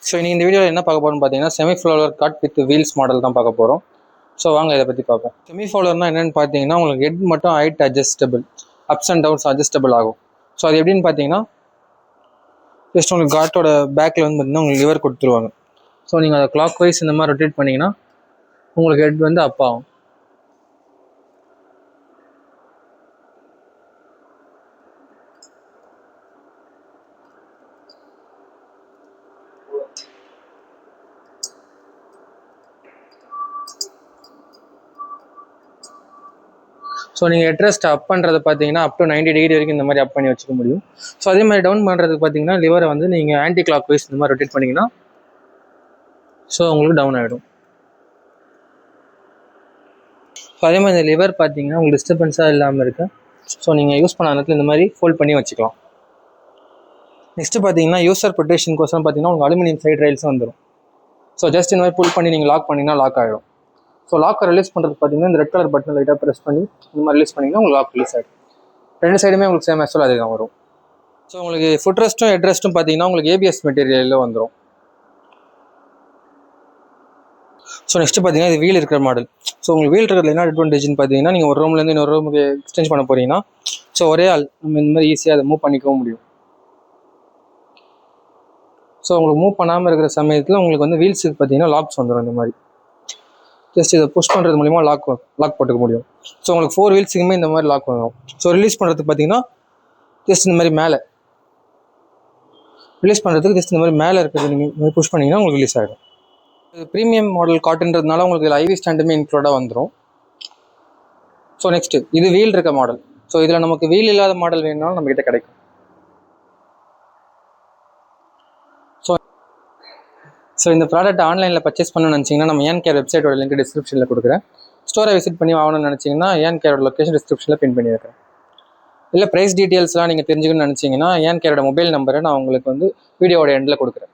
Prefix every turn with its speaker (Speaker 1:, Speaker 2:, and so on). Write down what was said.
Speaker 1: So நீங்கள் இந்த வீடியோவில் என்ன பார்க்க போகிறோம்னு பார்த்தீங்கன்னா semi floater cart with wheels model தான் பார்க்க போகிறோம். ஸோ வாங்க இதை பற்றி பார்ப்போம். செமி ஃப்ளோலர்னா என்னென்னு பார்த்தீங்கன்னா உங்களுக்கு ஹெட் மட்டும் height adjustable, ups and downs adjustable ஆகும். ஸோ அது எப்படின்னு பார்த்தீங்கன்னா ஜஸ்ட் உங்களுக்கு காட்டோட பேக்கில் வந்து பார்த்தீங்கன்னா உங்களுக்கு லிவர் கொடுத்துருவாங்க. ஸோ நீங்கள் அதை கிளாக் வைஸ் இந்த மாதிரி ரொட்டேட் பண்ணிங்கன்னா உங்களுக்கு ஹெட் வந்து அப் ஆகும். ஸோ நீங்கள் ஹெட்ரெஸ்ட் அப் பண்ணுறது பார்த்தீங்கன்னா அப் டு 90 டிகிரி வரைக்கும் இந்த மாதிரி அப் பண்ணி வச்சுக்க முடியும். ஸோ அதே மாதிரி டவுன் பண்ணுறதுக்கு பார்த்தீங்கன்னா லிவரை வந்து நீங்கள் ஆன்டி கிளாக் வைஸ் இந்த மாதிரி ரொட்டேட் பண்ணிங்கன்னா ஸோ உங்களுக்கு டவுன் ஆகிடும். ஸோ அதே மாதிரி இந்த லிவர் பார்த்தீங்கன்னா உங்களுக்கு டிஸ்டர்பன்ஸாக இல்லாமல் இருக்குது. ஸோ நீங்கள் யூஸ் பண்ண நேரத்தில் இந்த மாதிரி ஃபோல்ட் பண்ணி வச்சுக்கலாம். நெக்ஸ்ட்டு பார்த்தீங்கன்னா யூசர் ப்ரொடெக்ஷனுக்கோசரம் பார்த்தீங்கன்னா உங்களுக்கு அலுமினியம் சைட் ரைல்ஸும் வந்துடும். ஸோ ஜஸ்ட் இந்த மாதிரி புல் பண்ணி நீங்கள் லாக் பண்ணிங்கன்னா லாக் ஆகிடும். ஸோ லாக்கை ரிலீஸ் பண்ணுறதுக்கு பார்த்தீங்கன்னா இந்த ரெட் கலர் பட்டன் லைட்டாக ப்ரெஸ் பண்ணி இந்த மாதிரி ரிலீஸ் பண்ணிங்கன்னா உங்களுக்கு லாக் ரிலீஸ் ஆகிடும். ரெண்டு சைடுமே உங்களுக்கு சேம் ஆக்சுவல் அதே தான் வரும். ஸோ உங்களுக்கு ஃபுட் ரெஸ்ட்டும் ஹெட் ரெஸ்ட்டும் பார்த்தீங்கன்னா உங்களுக்கு ஏபிஎஸ் மெட்டீரியலில் வந்துடும். ஸோ நெக்ஸ்ட்டு பார்த்தீங்கன்னா இது வீல் இருக்கிற மாடல். ஸோ உங்களுக்கு வீல் இருக்கிறதுல என்ன அட்வான்டேஜ்னு பார்த்தீங்கன்னா நீங்கள் ஒரு ரூம்லேருந்து இன்னொரு ரூமுக்கு எக்ஸ்டென்ஸ் பண்ண போகிறீங்கன்னா ஸோ ஒரே ஆள் நம்ம இந்த மாதிரி ஈஸியாக அதை மூவ் பண்ணிக்கவும் முடியும். ஸோ உங்களுக்கு மூவ் பண்ணாமல் இருக்கிற சமயத்தில் உங்களுக்கு வந்து வீல்ஸுக்கு பார்த்தீங்கன்னா லாக்ஸ் வந்துடும். இந்த மாதிரி ஜஸ்ட் இதை புஷ் பண்ணுறது மூலிமா லாக் போட்டுக்க முடியும். ஸோ உங்களுக்கு 4 வீல்ஸுக்குமே இந்த மாதிரி லாக் வரும். ஸோ ரிலீஸ் பண்ணுறதுக்கு பார்த்தீங்கன்னா ஜஸ்ட் இந்த மாதிரி மேலே ரிலீஸ் பண்ணுறதுக்கு ஜஸ்ட் இந்த மாதிரி மேலே இருக்கிறது நீங்கள் புஷ் பண்ணிங்கன்னா உங்களுக்கு ரிலீஸ் ஆகிடும். இது ப்ரீமியம் மாடல் காட்டுன்றதுனால உங்களுக்கு இதில் ஐவி ஸ்டாண்டுமே இன்க்ளூடாக வந்துடும். ஸோ நெக்ஸ்ட்டு இது வீல் இருக்க மாடல். ஸோ இதில் நமக்கு வீல் இல்லாத மாடல் வேணும்னாலும் நம்மக்கிட்ட கிடைக்கும். ஸோ இந்த ப்ராடக்ட் ஆன்லைனில் பர்ச்சேஸ் பண்ணணும்னு நினச்சிங்கன்னா நம்ம ஏன் கேர் வெப்சைட்டோட லிங்க் டிஸ்கிரிப்ஷனில் கொடுக்குறேன். ஸ்டோரை விசிட் பண்ணி வாங்கணும்னு நினச்சிங்கன்னா ஏன் கேரோட லொக்கேஷன் டிஸ்கிரிப்ஷனில் பின் பண்ணியிருக்கேன். இல்லை ப்ரைஸ் டீட்டெயில்ஸ்லாம் நீங்கள் தெரிஞ்சுக்கணும்னு நினச்சிங்கன்னா ஏன் கேரோட மொபைல் நம்பரை நான் உங்களுக்கு வந்து வீடியோட எண்டில் கொடுக்குறேன்.